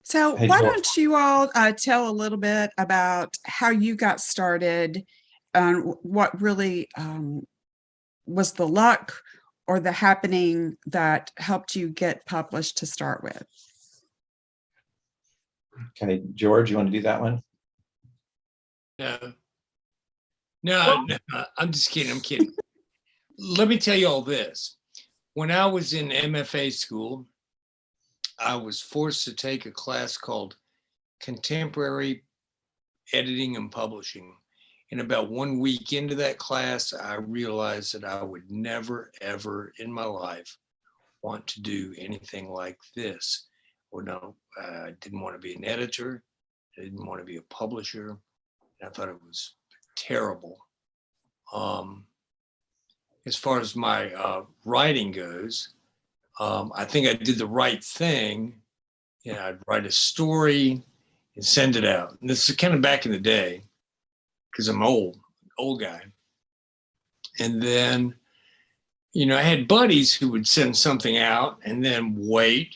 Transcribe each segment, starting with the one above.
So, Hey, why George. don't you all tell a little bit about how you got started and what really was the luck or the happening that helped you get published to start with? Okay, George, you want to do that one? No, no, I'm just kidding. I'm kidding. Let me tell you all this. When I was in MFA school, I was forced to take a class called Contemporary Editing and Publishing. And about 1 week into that class, I realized that I would never, ever in my life want to do anything like this. Or no, I didn't want to be an editor. I didn't want to be a publisher. I thought it was terrible. As far as my writing goes, I think I did the right thing. You know, I'd write a story and send it out. And this is kind of back in the day, because I'm old guy. And then, you know, I had buddies who would send something out and then wait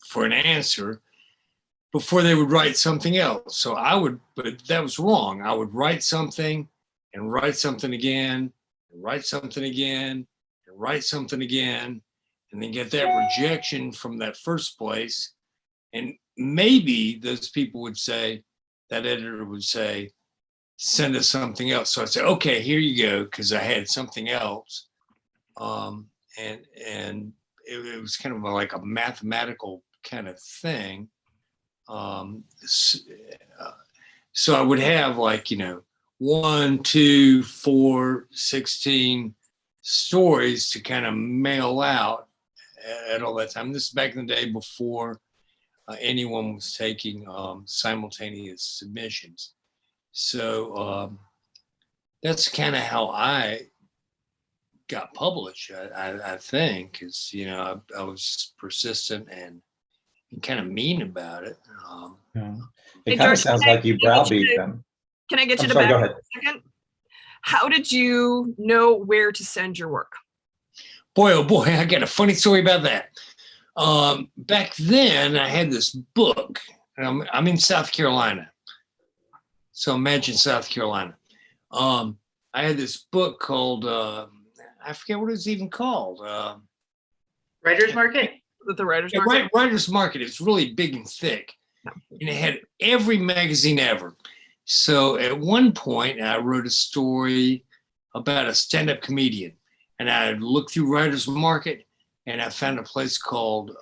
for an answer before they would write something else. So I would, but that was wrong. I would write something and write something again, and write something again, and write something again, and then get that rejection from that first place. And maybe those people would say, that editor would say, send us something else. So I'd say, okay, here you go, because I had something else. And it was kind of like a mathematical kind of thing. So I would have, like, you know, 1, 2, 4, 16 stories to kind of mail out at all that time. This is back in the day before anyone was taking simultaneous submissions. So that's kind of how I got published, I think, is, you know, I was persistent and kind of mean about it. Yeah. Hey, It kind of George, sounds can I like you get you browbeat to- them. Can I get you I'm to sorry, back go up ahead. a second? How did you know where to send your work? Boy, oh boy, I got a funny story about that. Back then, I had this book. I'm in South Carolina. So imagine South Carolina. I had this book called, I forget what it was even called. Writer's Market? The Writer's Yeah, Market? Writer's Market. It's really big and thick. And it had every magazine ever. So at one point, I wrote a story about a stand-up comedian. And I looked through Writer's Market, and I found a place called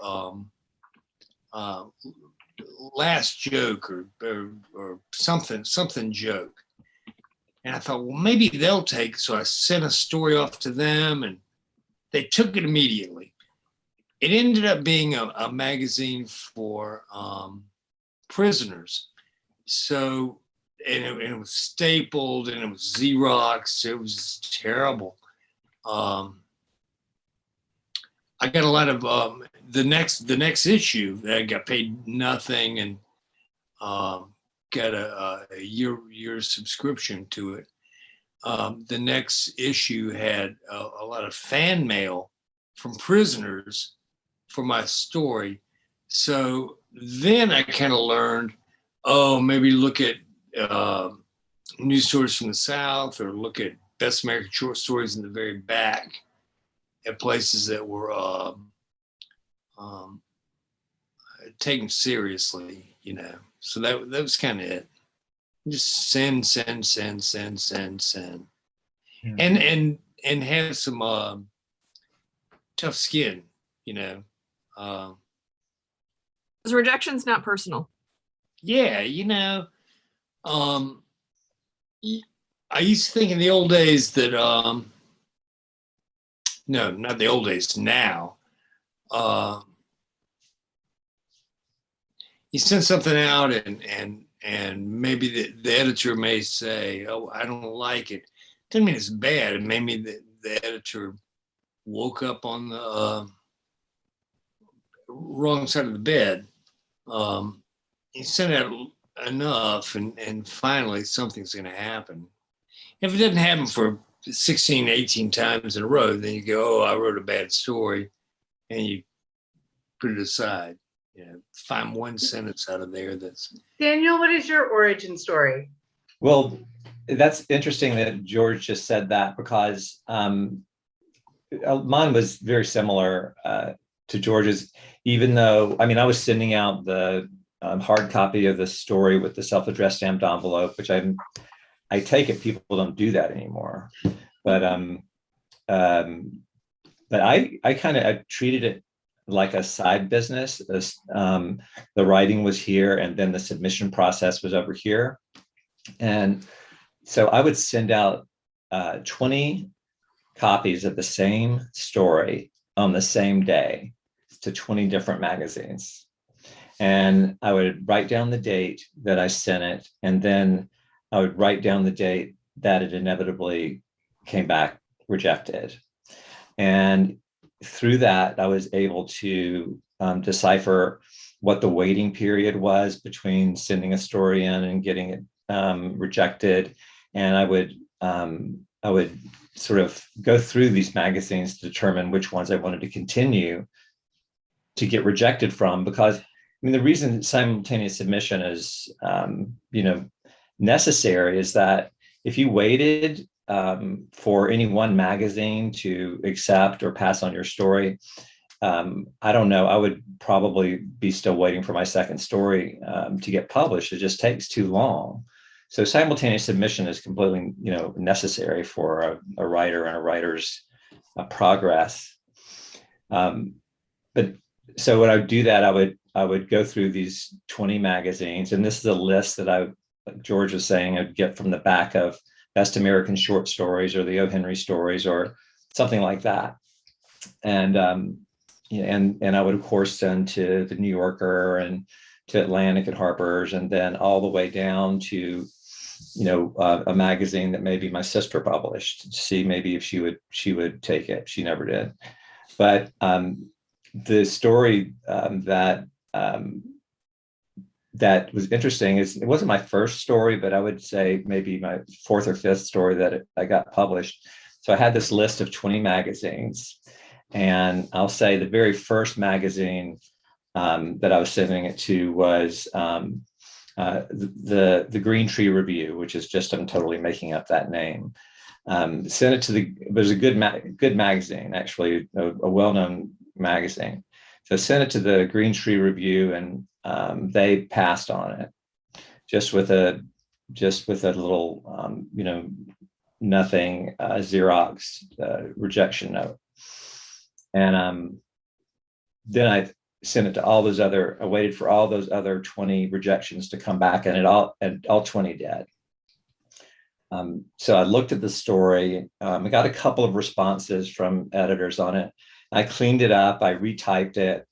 Last Joke or something joke. And I thought, well, maybe they'll take. So I sent a story off to them, and they took it immediately. It ended up being a magazine for prisoners. So, and it was stapled, and it was Xerox. It was terrible. I got a lot of the next issue that I got paid nothing, and got a year subscription to it. The next issue had a lot of fan mail from prisoners for my story. So then I kind of learned, oh, maybe look at news stories from the South, or look at Best American Short Stories in the very back at places that were taken seriously, you know. So that was kind of it. Just send, Yeah. and have some tough skin, you know. Because rejection's not personal. Yeah, you know. I used to think in the old days that no, not the old days, now. You send something out, and maybe the editor may say, oh, I don't like it. Doesn't mean it's bad. Maybe the editor woke up on the wrong side of the bed. You send out enough, and finally something's going to happen. If it doesn't happen for 16, 18 times in a row, then you go, oh, I wrote a bad story, and you put it aside. find one sentence out of there that's. Daniel, what is your origin story? Well, that's interesting that George just said that, because mine was very similar to George's, even though, I mean, I was sending out the hard copy of the story with the self-addressed stamped envelope, which I take it people don't do that anymore. But I kind of treated it like a side business. The writing was here, and then the submission process was over here. And so I would send out 20 copies of the same story on the same day to 20 different magazines. And I would write down the date that I sent it, and then I would write down the date that it inevitably came back rejected. And through that, I was able to decipher what the waiting period was between sending a story in and getting it rejected. And I would sort of go through these magazines to determine which ones I wanted to continue to get rejected from. Because I mean, the reason simultaneous submission is necessary is that if you waited for any one magazine to accept or pass on your story, I don't know, I would probably be still waiting for my second story to get published. It just takes too long. So simultaneous submission is completely, necessary for a writer and a writer's progress. But so when I would do that, I would go through these 20 magazines, and this is a list that like George was saying, I'd get from the back of Best American Short Stories or the O. Henry Stories or something like that. And I would of course send to the New Yorker and to Atlantic and Harper's, and then all the way down to a magazine that maybe my sister published to see maybe if she would take it. She never did. But the story that was interesting is, it wasn't my first story, but I would say maybe my fourth or fifth story that I got published. So I had this list of 20 magazines, and I'll say the very first magazine that I was sending it to was the Green Tree Review, which is just, I'm totally making up that name. Sent it to it was a good magazine, actually, a well-known magazine. So I sent it to the Green Tree Review, and they passed on it just with a little nothing Xerox rejection note. And then I sent it to all those other, I waited for all those other 20 rejections to come back, and all 20 did. So I looked at the story. I got a couple of responses from editors on it. I cleaned it up. I retyped it.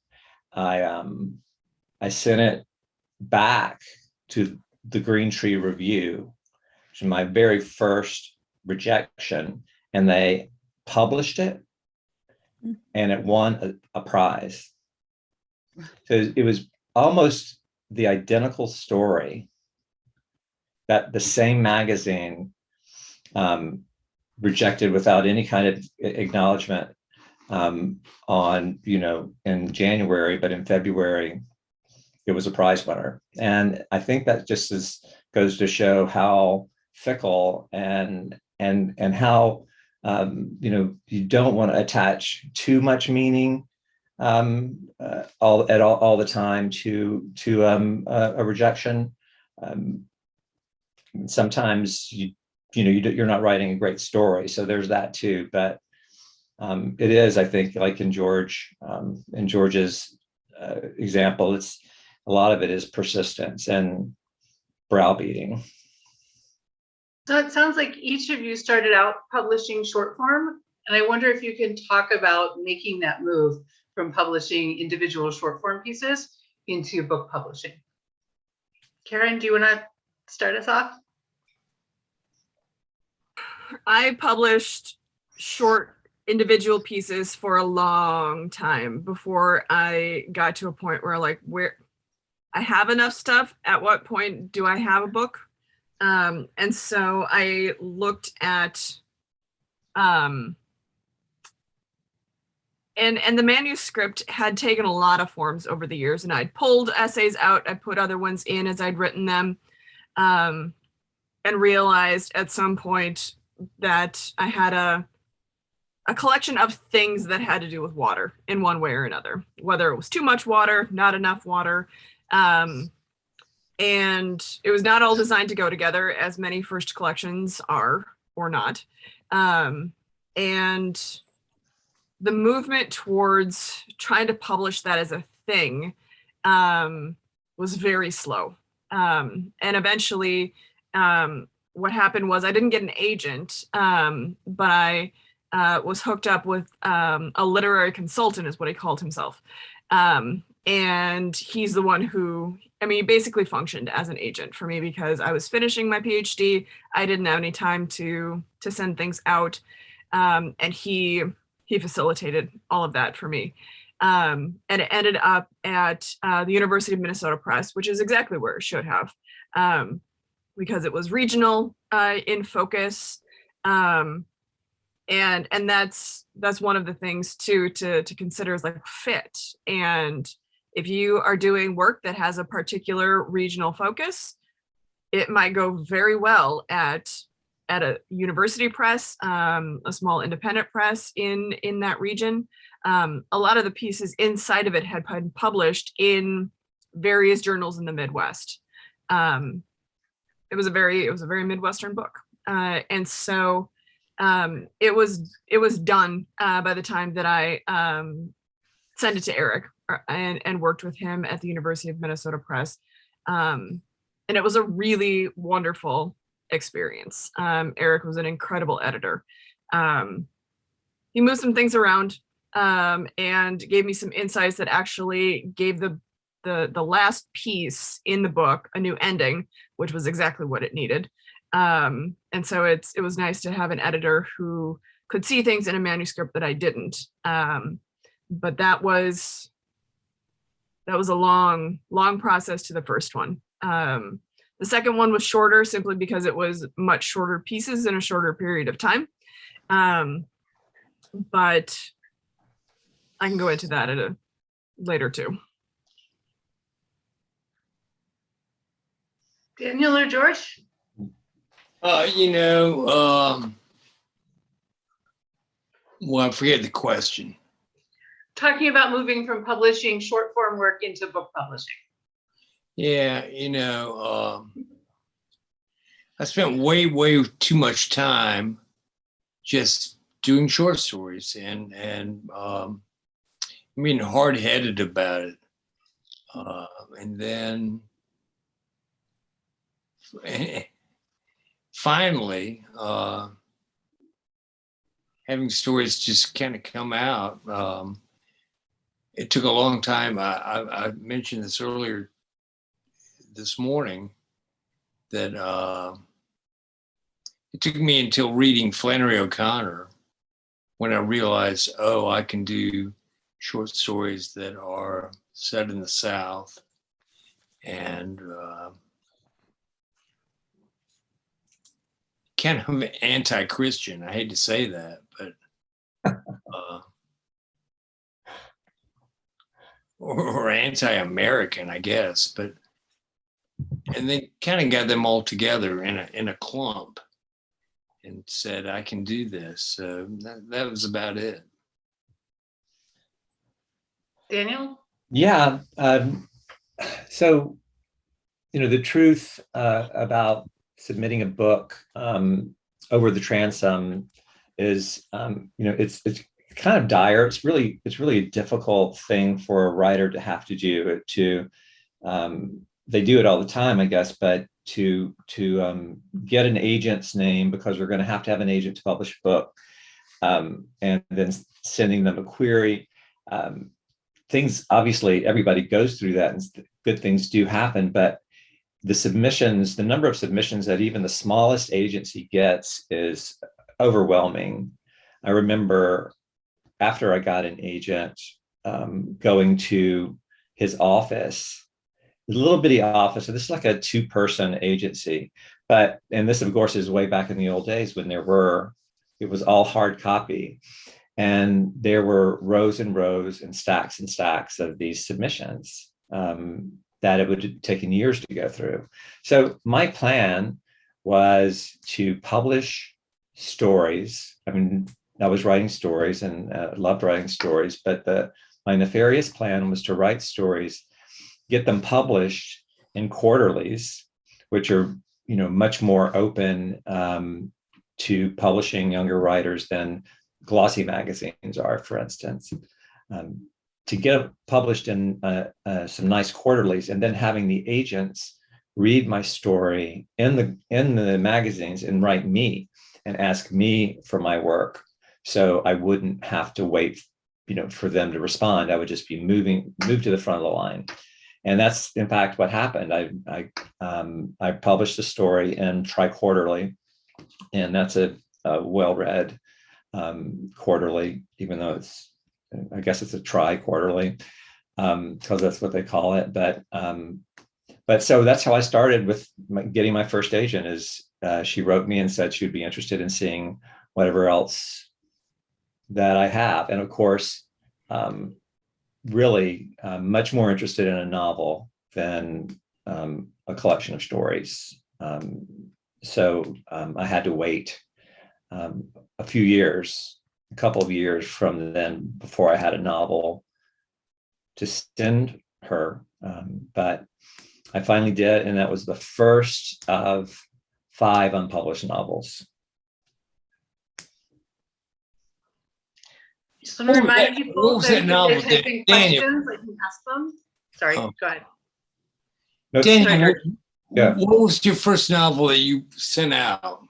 I sent it back to the Green Tree Review, which is my very first rejection, and they published it, and it won a prize. So it was almost the identical story that the same magazine rejected without any kind of acknowledgement in January, but in February it was a prize winner. And I think that just goes to show how fickle and how you don't want to attach too much meaning all the time to a rejection. Sometimes you're not writing a great story, so there's that too. But it is, I think, like in George's example, it's a lot of it is persistence and browbeating. So it sounds like each of you started out publishing short form, and I wonder if you can talk about making that move from publishing individual short form pieces into book publishing. Karen, do you want to start us off? I published short individual pieces for a long time before I got to a point where where I have enough stuff. At what point do I have a book? And so I looked at and the manuscript had taken a lot of forms over the years, and I'd pulled essays out, I put other ones in as I'd written them, and realized at some point that I had a collection of things that had to do with water in one way or another, whether it was too much water, not enough water. And it was not all designed to go together, as many first collections are or not. And the movement towards trying to publish that as a thing was very slow. And eventually, what happened was I didn't get an agent, but I was hooked up with a literary consultant, is what he called himself. And he's the one who, I mean, he basically functioned as an agent for me because I was finishing my PhD. I didn't have any time to send things out. And he facilitated all of that for me. And it ended up at the University of Minnesota Press, which is exactly where it should have, because it was regional in focus. And that's one of the things too to consider is like fit. And if you are doing work that has a particular regional focus, it might go very well at a university press, a small independent press in that region. A lot of the pieces inside of it had been published in various journals in the Midwest. It was a very Midwestern book, and so it was done by the time that I sent it to Eric and worked with him at the University of Minnesota Press, and it was a really wonderful experience. Eric was an incredible editor. He moved some things around and gave me some insights that actually gave the last piece in the book a new ending, which was exactly what it needed. And so it was nice to have an editor who could see things in a manuscript that I didn't. But that was a long process to the first one. The second one was shorter simply because it was much shorter pieces in a shorter period of time. But I can go into that at a later too. Daniel or George? Well, I forget the question. Talking about moving from publishing short form work into book publishing. Yeah, I spent way too much time just doing short stories and being hard-headed about it. And then finally, having stories just kind of come out. It took a long time. I mentioned this earlier this morning that it took me until reading Flannery O'Connor when I realized, oh, I can do short stories that are set in the South and kind of anti-Christian. I hate to say that, but or anti-American, I guess. But and then kind of got them all together in a clump and said, I can do this. So that was about it. Daniel? Yeah. So, the truth about submitting a book over the transom is, it's kind of dire. It's really a difficult thing for a writer to have to do. They do it all the time, I guess, but to get an agent's name, because we're going to have an agent to publish a book, and then sending them a query. Things, obviously, everybody goes through that, and good things do happen, but the number of submissions that even the smallest agency gets is overwhelming. I remember after I got an agent, going to his office, a little bitty office. So this is like a 2-person agency, and this of course is way back in the old days when it was all hard copy. And there were rows and rows and stacks of these submissions that it would have taken years to go through. So my plan was to publish stories. I mean, I was writing stories and loved writing stories, but my nefarious plan was to write stories, get them published in quarterlies, which are, you know, much more open to publishing younger writers than glossy magazines are, for instance. To get published in some nice quarterlies, and then having the agents read my story in the magazines and write me and ask me for my work, so I wouldn't have to wait, you know, for them to respond. I would just be moved to the front of the line. And that's in fact what happened. I published the story in Tri-Quarterly, and that's a well-read quarterly, even though I guess it's a Tri-Quarterly, because that's what they call it. But so that's how I started with getting my first agent. Is she wrote me and said she would be interested in seeing whatever else that I have, and of course, really much more interested in a novel than a collection of stories. So I had to wait a couple of years from then before I had a novel to send her. But I finally did, and that was the first of 5 unpublished novels. Just want to remind people What was that novel, if they have Daniel? questions, I can ask them. Sorry, Oh. go ahead. No, Daniel, Yeah. what was your first novel that you sent out?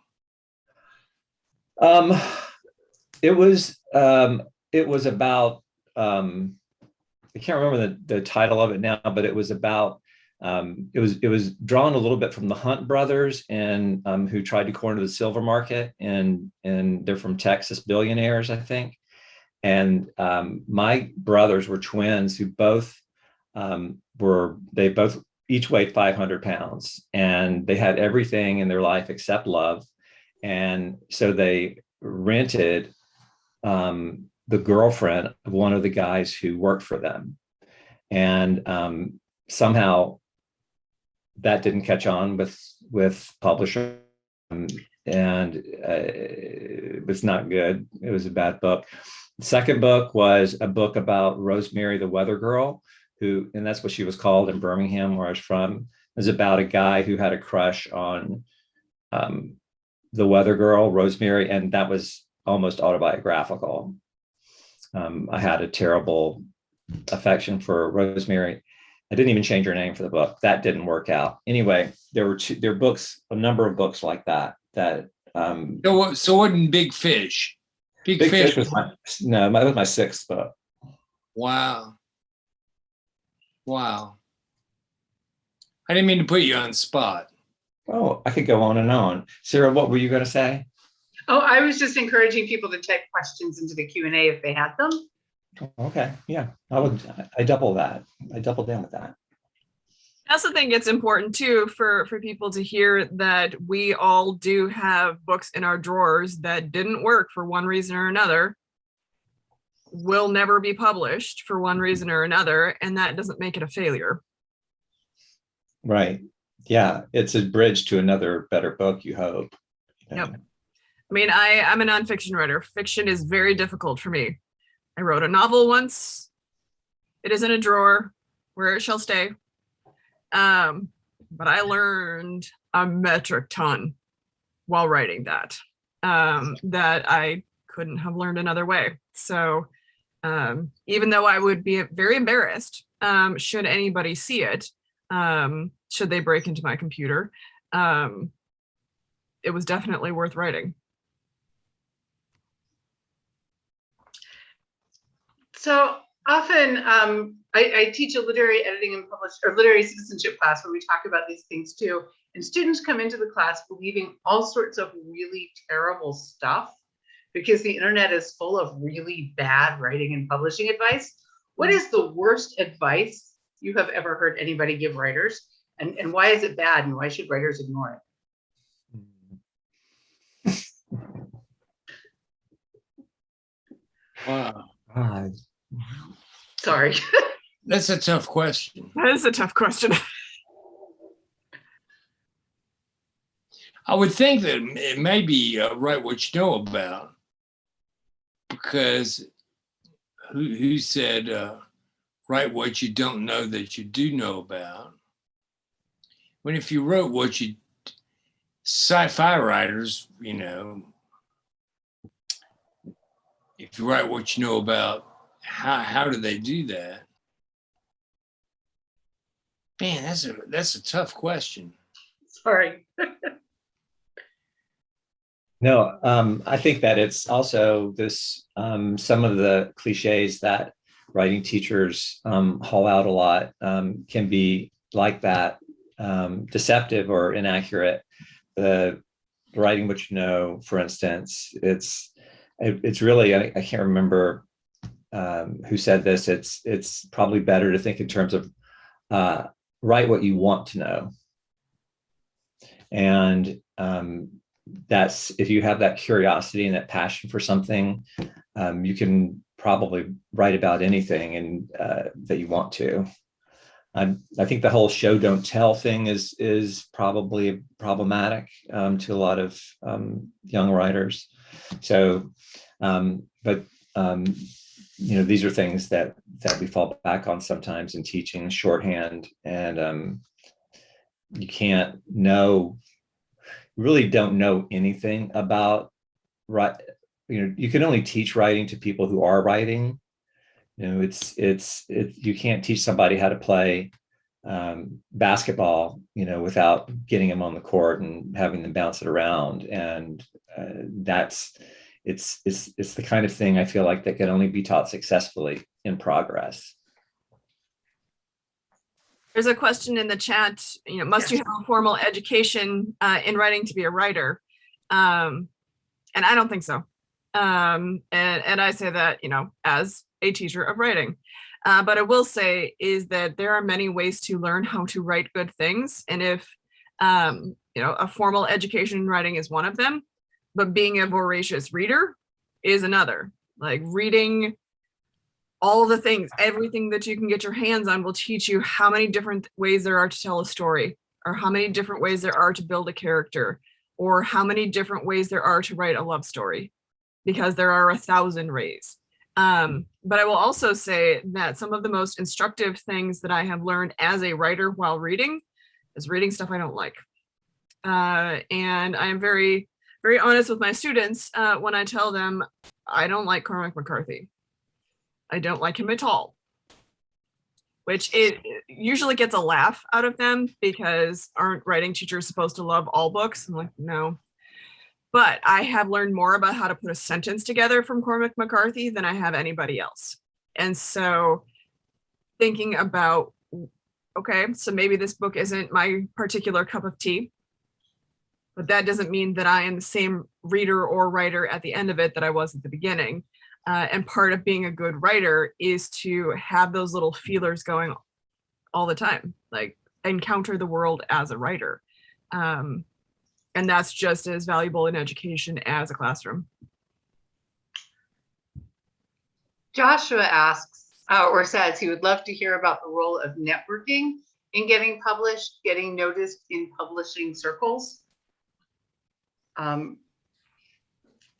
It was about I can't remember the title of it now, but it was about it was drawn a little bit from the Hunt brothers, and who tried to corner the silver market, and they're from Texas, billionaires, I think. And my brothers were twins who both each weighed 500 pounds, and they had everything in their life except love. And so they rented the girlfriend of one of the guys who worked for them. And somehow that didn't catch on with publisher, and it was not good. It was a bad book. The second book was a book about Rosemary the Weather Girl, and that's what she was called in Birmingham, where I was from. It was about a guy who had a crush on the Weather Girl, Rosemary, and that was almost autobiographical. I had a terrible affection for Rosemary. I didn't even change her name for the book. That didn't work out. Anyway, there were a number of books like that. So what in Big Fish? Big Fish was my 6th book. Wow. Wow. I didn't mean to put you on the spot. Oh, I could go on and on. Sarah, what were you going to say? Oh, I was just encouraging people to type questions into the Q&A if they had them. Okay, yeah, I double that. I double down with that. I also think it's important too for people to hear that we all do have books in our drawers that didn't work for one reason or another, will never be published for one reason or another, and that doesn't make it a failure. Right. Yeah, it's a bridge to another better book, you hope. Yep. I mean, I'm a nonfiction writer. Fiction is very difficult for me. I wrote a novel once. It is in a drawer where it shall stay. But I learned a metric ton while writing that, that I couldn't have learned another way. So even though I would be very embarrassed, should anybody see it, should they break into my computer, it was definitely worth writing. So often I teach a literary editing and literary citizenship class where we talk about these things too. And students come into the class believing all sorts of really terrible stuff because the internet is full of really bad writing and publishing advice. What is the worst advice you have ever heard anybody give writers? And why is it bad, and why should writers ignore it? Wow. Ah, Sorry. That's a tough question. That is a tough question. I would think that it may be write what you know about, because who said write what you don't know that you do know about? When if you wrote what you, sci-fi writers, you know, if you write what you know about, how do they do that? Man, that's a tough question. Sorry. No, I think that it's also this, some of the cliches that writing teachers haul out a lot can be like that, deceptive or inaccurate. The writing what you know, for instance, it's really, I can't remember who said this. It's probably better to think in terms of write what you want to know. And that's, if you have that curiosity and that passion for something, you can probably write about anything and that you want to. I think the whole show don't tell thing is probably problematic to a lot of young writers. So, but you know, these are things that we fall back on sometimes in teaching shorthand, and you can't know, really don't know anything about you know, you can only teach writing to people who are writing. You know, you can't teach somebody how to play basketball, you know, without getting them on the court and having them bounce it around. And it's the kind of thing I feel like that can only be taught successfully in progress. There's a question in the chat, you know, must you have a formal education in writing to be a writer? And I don't think so. And I say that, you know, as a teacher of writing. But I will say is that there are many ways to learn how to write good things. And if, you know, a formal education in writing is one of them, but being a voracious reader is another. Like reading all the things, everything that you can get your hands on will teach you how many different ways there are to tell a story, or how many different ways there are to build a character, or how many different ways there are to write a love story, because there are 1,000 ways. But I will also say that some of the most instructive things that I have learned as a writer while reading is reading stuff I don't like. And I am very, very honest with my students when I tell them I don't like Cormac McCarthy. I don't like him at all, which it usually gets a laugh out of them, because aren't writing teachers supposed to love all books? I'm like, no. But I have learned more about how to put a sentence together from Cormac McCarthy than I have anybody else. And so thinking about, okay, so maybe this book isn't my particular cup of tea, but that doesn't mean that I am the same reader or writer at the end of it that I was at the beginning. And part of being a good writer is to have those little feelers going all the time, like encounter the world as a writer. And that's just as valuable in education as a classroom. Joshua asks, or says he would love to hear about the role of networking in getting published, getting noticed in publishing circles.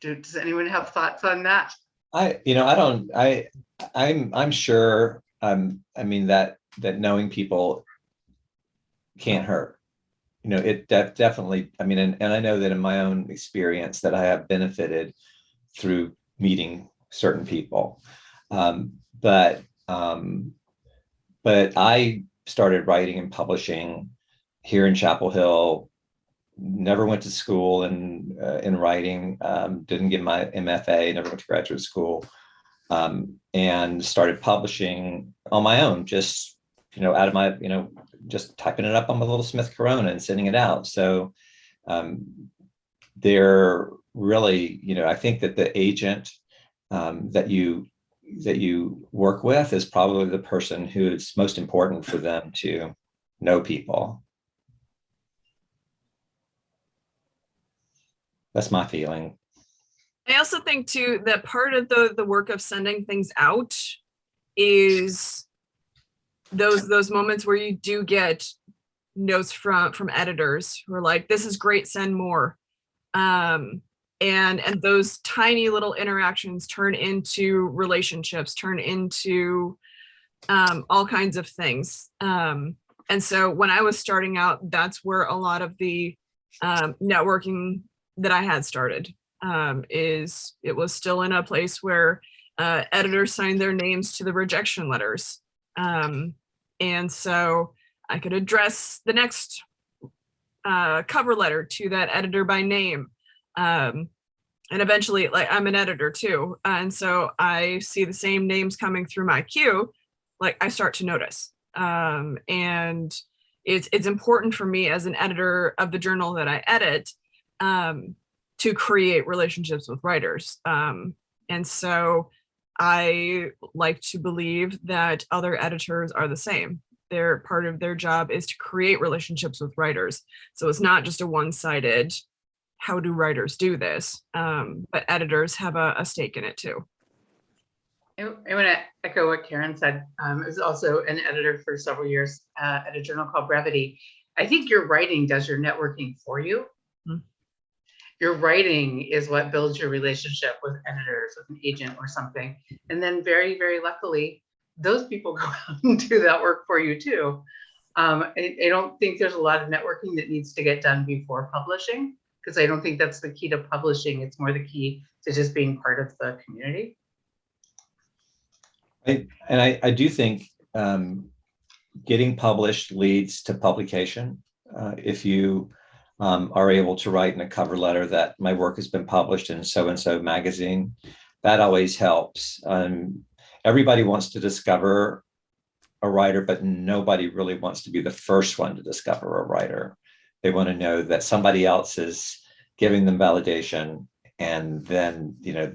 Does anyone have thoughts on that? I'm sure, I mean, that knowing people can't hurt. You know, it definitely, I mean, and I know that in my own experience that I have benefited through meeting certain people. But I started writing and publishing here in Chapel Hill, never went to school in writing, didn't get my MFA, never went to graduate school, and started publishing on my own, just, you know, out of my, you know, just typing it up on my little Smith Corona and sending it out. So they're really, you know, I think that the agent that you work with is probably the person who it's most important for them to know people. That's my feeling. I also think too that part of the work of sending things out is those moments where you do get notes from editors who are like, this is great, send more. And those tiny little interactions turn into relationships, turn into all kinds of things. And so when I was starting out, that's where a lot of the networking that I had started. It was still in a place where editors signed their names to the rejection letters. And so I could address the next cover letter to that editor by name. And eventually, like, I'm an editor too. And so I see the same names coming through my queue, like I start to notice. And it's important for me as an editor of the journal that I edit to create relationships with writers. And so I like to believe that other editors are the same. Their part of their job is to create relationships with writers. So it's not just a one-sided, how do writers do this? But editors have a stake in it too. I want to echo what Karen said. I was also an editor for several years at a journal called Brevity. I think your writing does your networking for you. Mm-hmm. Your writing is what builds your relationship with editors, with an agent or something. And then very, very luckily, those people go out and do that work for you too. I don't think there's a lot of networking that needs to get done before publishing, because I don't think that's the key to publishing. It's more the key to just being part of the community. I do think getting published leads to publication. If you are able to write in a cover letter that my work has been published in so-and-so magazine, that always helps. Everybody wants to discover a writer, but nobody really wants to be the first one to discover a writer. They want to know that somebody else is giving them validation, and then, you know,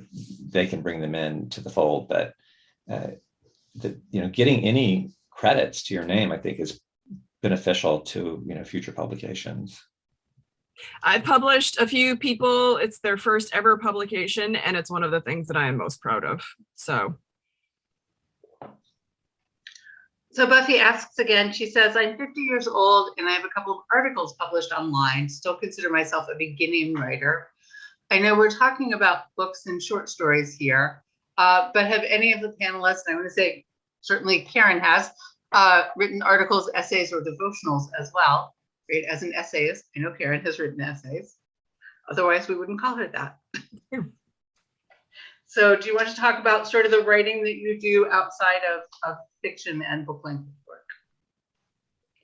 they can bring them into the fold. But getting any credits to your name, I think, is beneficial to, future publications. I've published a few people. It's their first ever publication, and it's one of the things that I am most proud of. So Buffy asks again, she says, I'm 50 years old and I have a couple of articles published online, still consider myself a beginning writer. I know we're talking about books and short stories here, but have any of the panelists, and I want to say certainly Karen has, written articles, essays, or devotionals as well, right? As an essayist, I know Karen has written essays. Otherwise, we wouldn't call her that. So do you want to talk about sort of the writing that you do outside of fiction and book length work?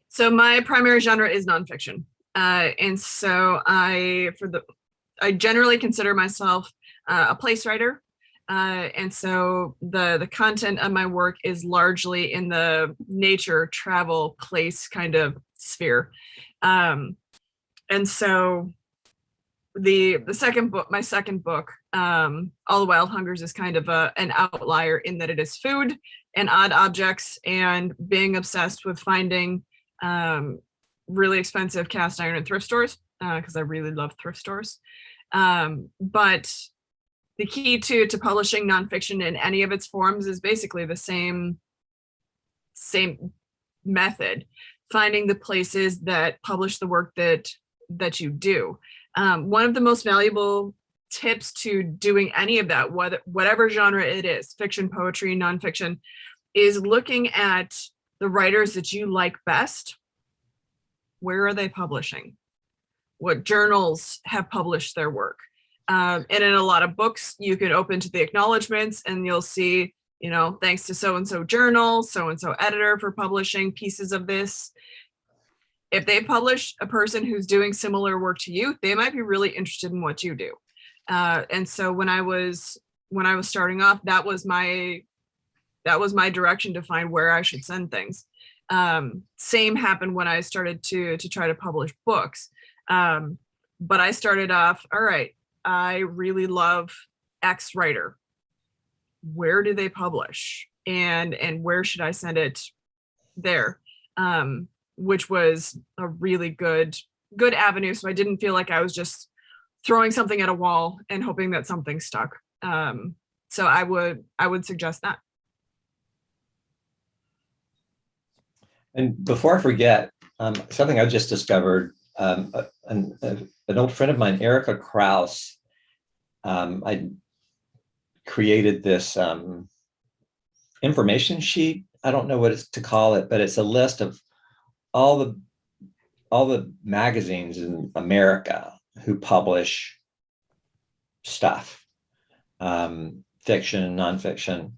So my primary genre is nonfiction. And so I generally consider myself a place writer. And so the content of my work is largely in the nature, travel, place kind of sphere. And so my second book, All the Wild Hungers, is kind of an outlier in that it is food and odd objects and being obsessed with finding really expensive cast iron in thrift stores, because I really love thrift stores. But the key to publishing nonfiction in any of its forms is basically the same method, finding the places that publish the work that you do. One of the most valuable tips to doing any of that, whatever genre it is, fiction, poetry, nonfiction, is looking at the writers that you like best. Where are they publishing? What journals have published their work? And in a lot of books, you can open to the acknowledgments and you'll see, thanks to so-and-so journal, so-and-so editor for publishing pieces of this. If they publish a person who's doing similar work to you, they might be really interested in what you do. And so when I was starting off, that was my direction to find where I should send things. Same happened when I started to try to publish books. But I started off, all right, I really love X writer. Where do they publish? And where should I send it there? Which was a really good avenue. So I didn't feel like I was just throwing something at a wall and hoping that something stuck. So I would suggest that. And before I forget, something I just discovered, an old friend of mine, Erica Krause, I created this information sheet. I don't know what it's to call it, but it's a list of all the magazines in America who publish stuff, fiction and nonfiction.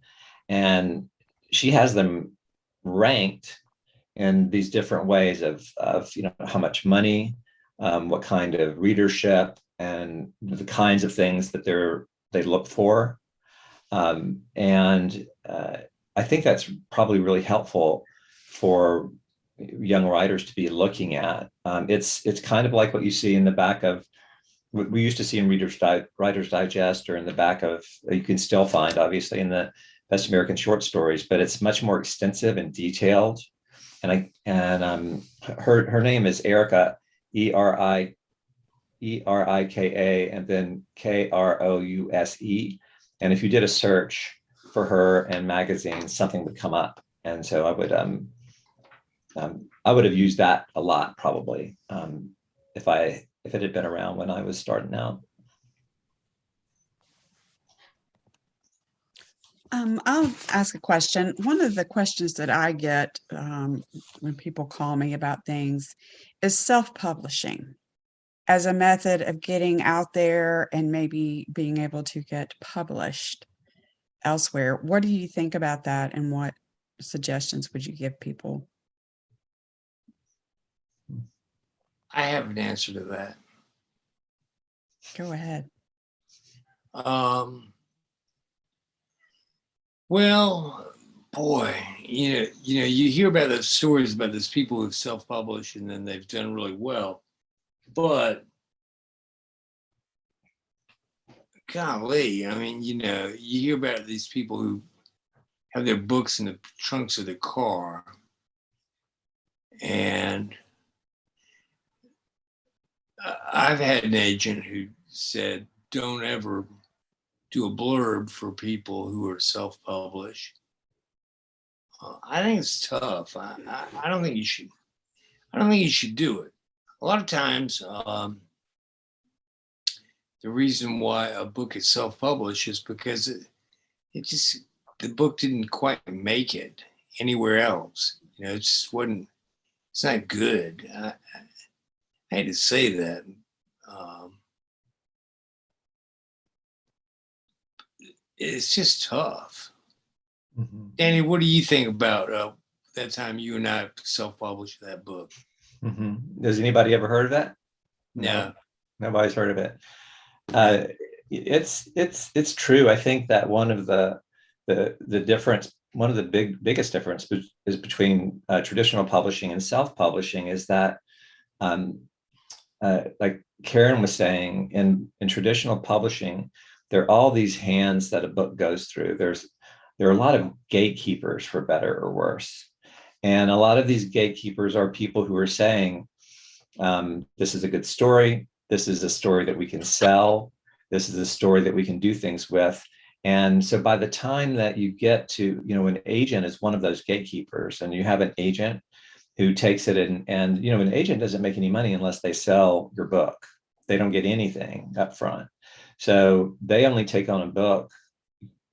And she has them ranked in these different ways of how much money, what kind of readership, and the kinds of things that they look for. And I think that's probably really helpful for young writers to be looking at. It's kind of like what you see in the back of what we used to see in Writer's Digest, or in the back of, you can still find obviously in the Best American Short Stories, but it's much more extensive and detailed. And her name is Erica, Erika, and then Krouse. And if you did a search for her and magazines, something would come up. And so I would have used that a lot probably, if it had been around when I was starting out. I'll ask a question. One of the questions that I get when people call me about things is self-publishing as a method of getting out there and maybe being able to get published elsewhere. What do you think about that, and what suggestions would you give people? I have an answer to that. Go ahead. Well, boy, you hear about those stories about those people who've self-published and then they've done really well, but golly, I mean, you hear about these people who have their books in the trunks of their car, and I've had an agent who said, don't ever do a blurb for people who are self-published. I think it's tough. I don't think you should. I don't think you should do it. A lot of times, the reason why a book is self-published is because the book didn't quite make it anywhere else. It just wasn't. It's not good. I hate to say that. It's just tough. Mm-hmm. Danny, what do you think about that time you and I self-published that book? Mm-hmm. Has anybody ever heard of that? No. Nobody's heard of it. It's true. I think that one of the difference, one of the biggest difference is between traditional publishing and self-publishing is that, like Karen was saying, in traditional publishing, there are all these hands that a book goes through. There are a lot of gatekeepers, for better or worse. And a lot of these gatekeepers are people who are saying, this is a good story. This is a story that we can sell. This is a story that we can do things with. And so by the time that you get to, an agent is one of those gatekeepers, and you have an agent who takes it and an agent doesn't make any money unless they sell your book. They don't get anything up front. So they only take on a book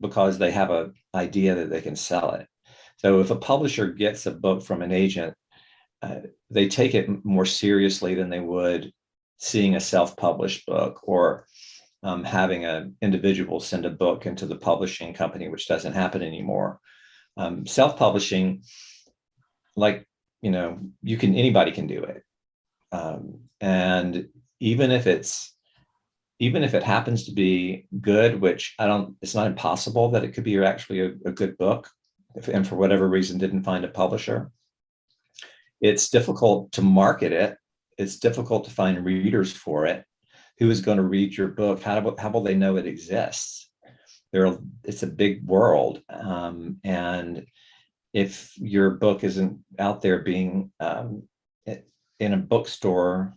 because they have an idea that they can sell it. So if a publisher gets a book from an agent, they take it more seriously than they would seeing a self-published book, or having an individual send a book into the publishing company, which doesn't happen anymore. Self-publishing, like, anybody can do it. And even if it happens to be good, which it's not impossible that it could be actually a good book, and for whatever reason didn't find a publisher, it's difficult to market it. It's difficult to find readers for it. Who is going to read your book? How will they know it exists? It's a big world. And if your book isn't out there being in a bookstore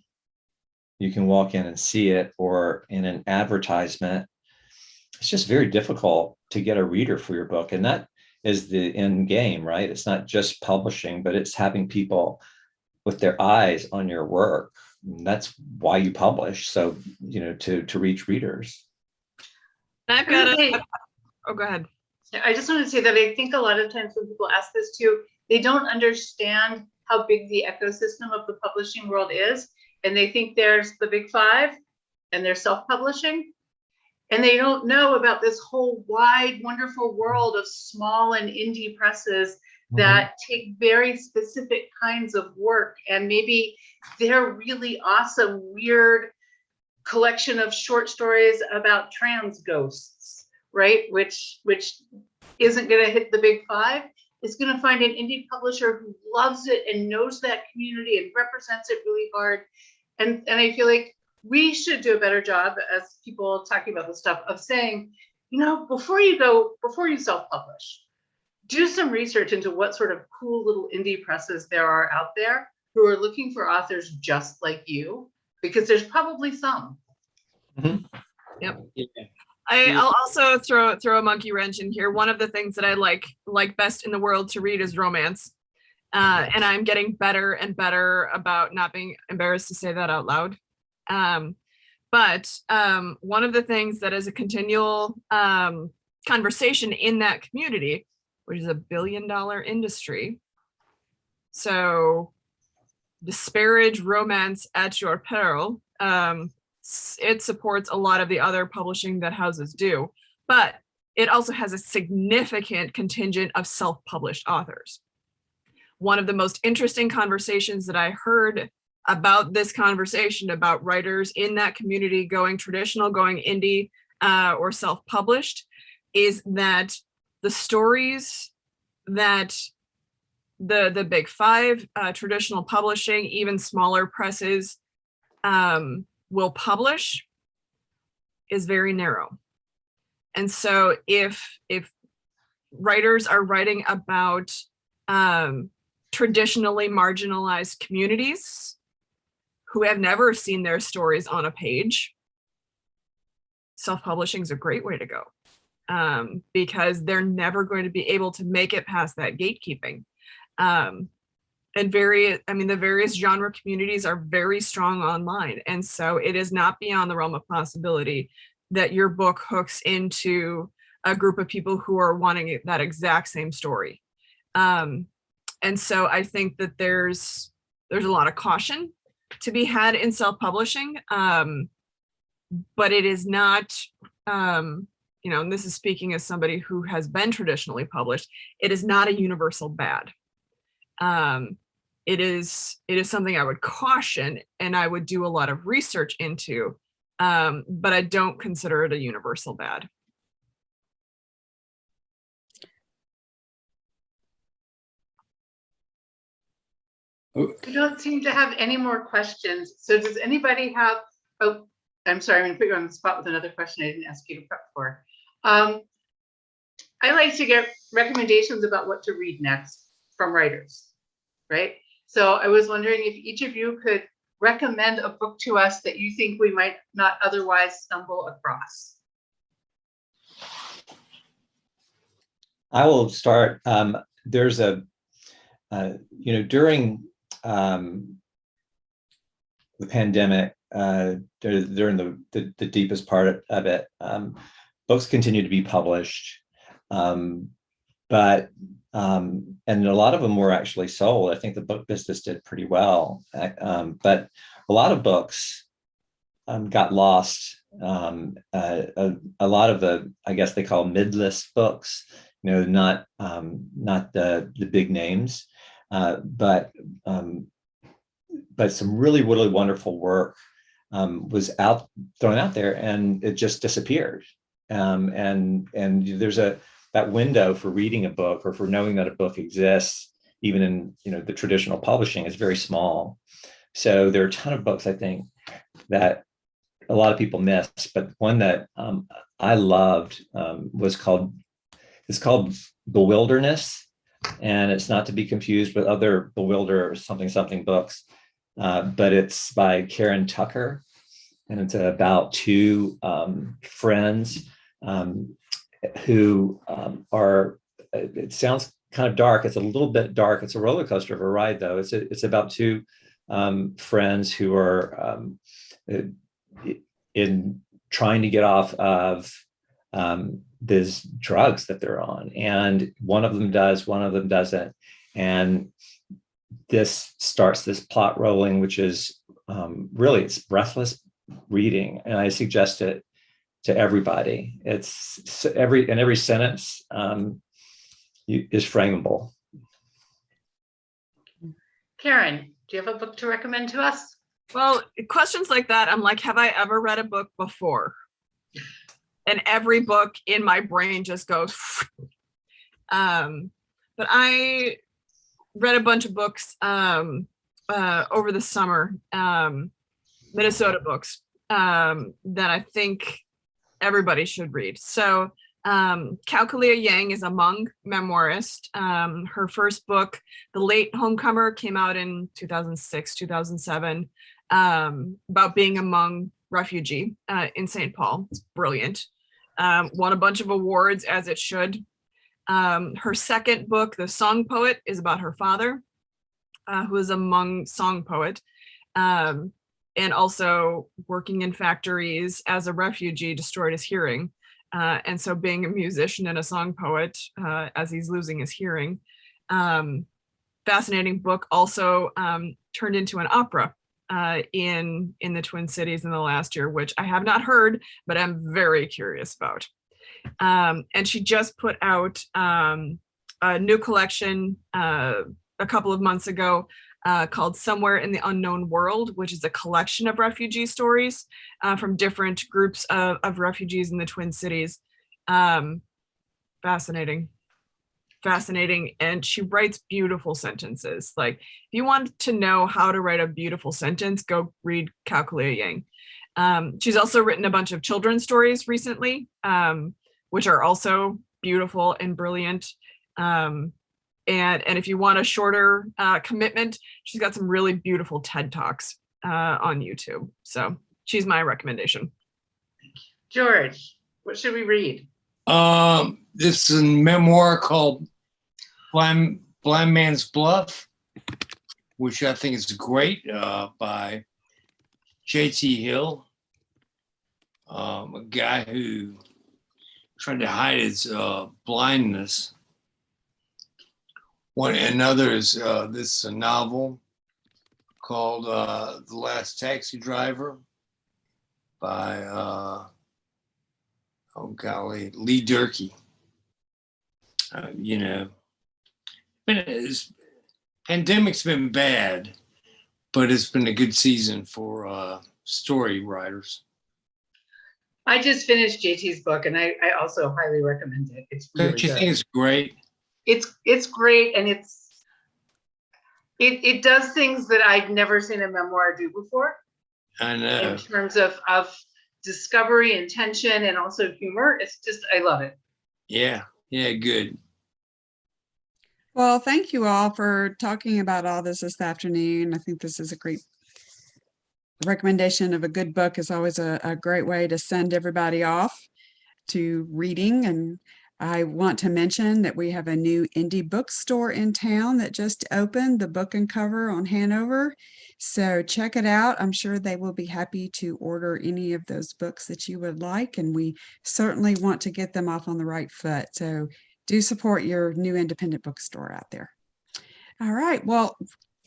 you can walk in and see it, or in an advertisement. It's just very difficult to get a reader for your book. And that is the end game, right? It's not just publishing, but it's having people with their eyes on your work. And that's why you publish. So, to reach readers. I've got a, oh, go ahead. I just want to say that I think a lot of times when people ask this too, they don't understand how big the ecosystem of the publishing world is. And they think there's the big five and they're self-publishing. And they don't know about this whole wide, wonderful world of small and indie presses that take very specific kinds of work. And maybe they're really awesome, weird collection of short stories about trans ghosts, right? Which isn't going to hit the big five. It's going to find an indie publisher who loves it and knows that community and represents it really hard. And I feel like we should do a better job as people talking about this stuff of saying, before you self-publish, do some research into what sort of cool little indie presses there are out there who are looking for authors just like you, because there's probably some. Yep. Yeah. I'll also throw a monkey wrench in here. One of the things that I like best in the world to read is romance. And I'm getting better and better about not being embarrassed to say that out loud. But one of the things that is a continual conversation in that community, which is $1 billion industry. So disparage romance at your peril. It supports a lot of the other publishing that houses do, but it also has a significant contingent of self-published authors. One of the most interesting conversations that I heard about this conversation about writers in that community going traditional, going indie, or self-published, is that the stories that the big five, traditional publishing, even smaller presses, will publish is very narrow. And so if writers are writing about traditionally marginalized communities who have never seen their stories on a page, self-publishing is a great way to go, because they're never going to be able to make it past that gatekeeping. And the various genre communities are very strong online. And so it is not beyond the realm of possibility that your book hooks into a group of people who are wanting that exact same story. And so I think that there's a lot of caution to be had in self-publishing, but it is not, and this is speaking as somebody who has been traditionally published, it is not a universal bad. It is something I would caution and I would do a lot of research into, but I don't consider it a universal bad. We don't seem to have any more questions. So does anybody have, I'm sorry, I'm gonna put you on the spot with another question I didn't ask you to prep for. I like to get recommendations about what to read next from writers, right? So I was wondering if each of you could recommend a book to us that you think we might not otherwise stumble across. I will start. There's during the pandemic, during the deepest part of it, books continue to be published, but and a lot of them were actually sold. I think the book business did pretty well, but a lot of books got lost. A lot of the, I guess they call mid-list books, not the big names, but some really, really wonderful work was thrown out there, and it just disappeared. And there's that window for reading a book or for knowing that a book exists, even in the traditional publishing, is very small. So there are a ton of books, I think, that a lot of people miss. But one that I loved it's called Bewilderness, and it's not to be confused with other Bewilder or something books. but it's by Karen Tucker, and it's about two friends who are, it sounds kind of dark. It's a little bit dark. It's a roller coaster of a ride, though. It's about two friends who are in trying to get off of these drugs that they're on, and one of them does, one of them doesn't, and this starts this plot rolling, which is really, it's breathless reading, and I suggest it to everybody. It's every sentence is frameable. Karen, do you have a book to recommend to us? Well, questions like that, I'm like, have I ever read a book before? And every book in my brain just goes. But I read a bunch of books over the summer, Minnesota books, that I think everybody should read. So Kaukalia Yang is a Hmong memoirist. Her first book, The Late Homecomer, came out in 2006, 2007, about being a Hmong refugee in St. Paul. It's brilliant. Won a bunch of awards, as it should. Her second book, The Song Poet, is about her father, who is a Hmong song poet, and also working in factories as a refugee, destroyed his hearing. And so being a musician and a song poet as he's losing his hearing. Fascinating book, also turned into an opera in the Twin Cities in the last year, which I have not heard, but I'm very curious about. And she just put out a new collection a couple of months ago called Somewhere in the Unknown World, which is a collection of refugee stories from different groups of refugees in the Twin Cities. Fascinating. And she writes beautiful sentences. Like, if you want to know how to write a beautiful sentence, go read Kaukalia Yang. She's also written a bunch of children's stories recently, which are also beautiful and brilliant. And if you want a shorter commitment, she's got some really beautiful TED Talks on YouTube. So she's my recommendation. George, what should we read? This is a memoir called Blind Man's Bluff, which I think is great, by J.T. Hill, a guy who tried to hide his blindness. Another is this a novel called The Last Taxi Driver by Lee Durkee. Pandemic's been bad, but it's been a good season for story writers. I just finished JT's book, and I also highly recommend it. It's really Don't you good. think it's great? It's great, and it does things that I'd never seen a memoir do before. I know. In terms of discovery and tension and also humor. It's just, I love it. Yeah, good. Well, thank you all for talking about all this afternoon. I think this is a great recommendation of a good book. Is always a great way to send everybody off to reading. And I want to mention that we have a new indie bookstore in town that just opened, the Book and Cover on Hanover. So check it out. I'm sure they will be happy to order any of those books that you would like. And we certainly want to get them off on the right foot. So do support your new independent bookstore out there. All right. Well,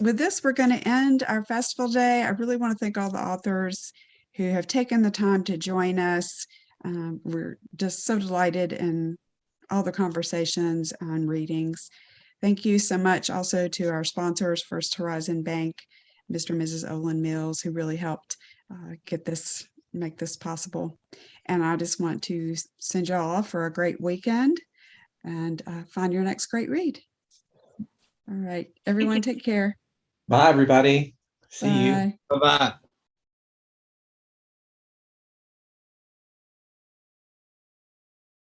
with this, we're going to end our festival day. I really want to thank all the authors who have taken the time to join us. We're just so delighted in all the conversations on readings. Thank you so much also to our sponsors, First Horizon Bank, Mr. and Mrs. Olin Mills, who really helped make this possible. And I just want to send y'all off for a great weekend and find your next great read. All right, everyone, take care. Bye, everybody. See you. Bye. Bye-bye.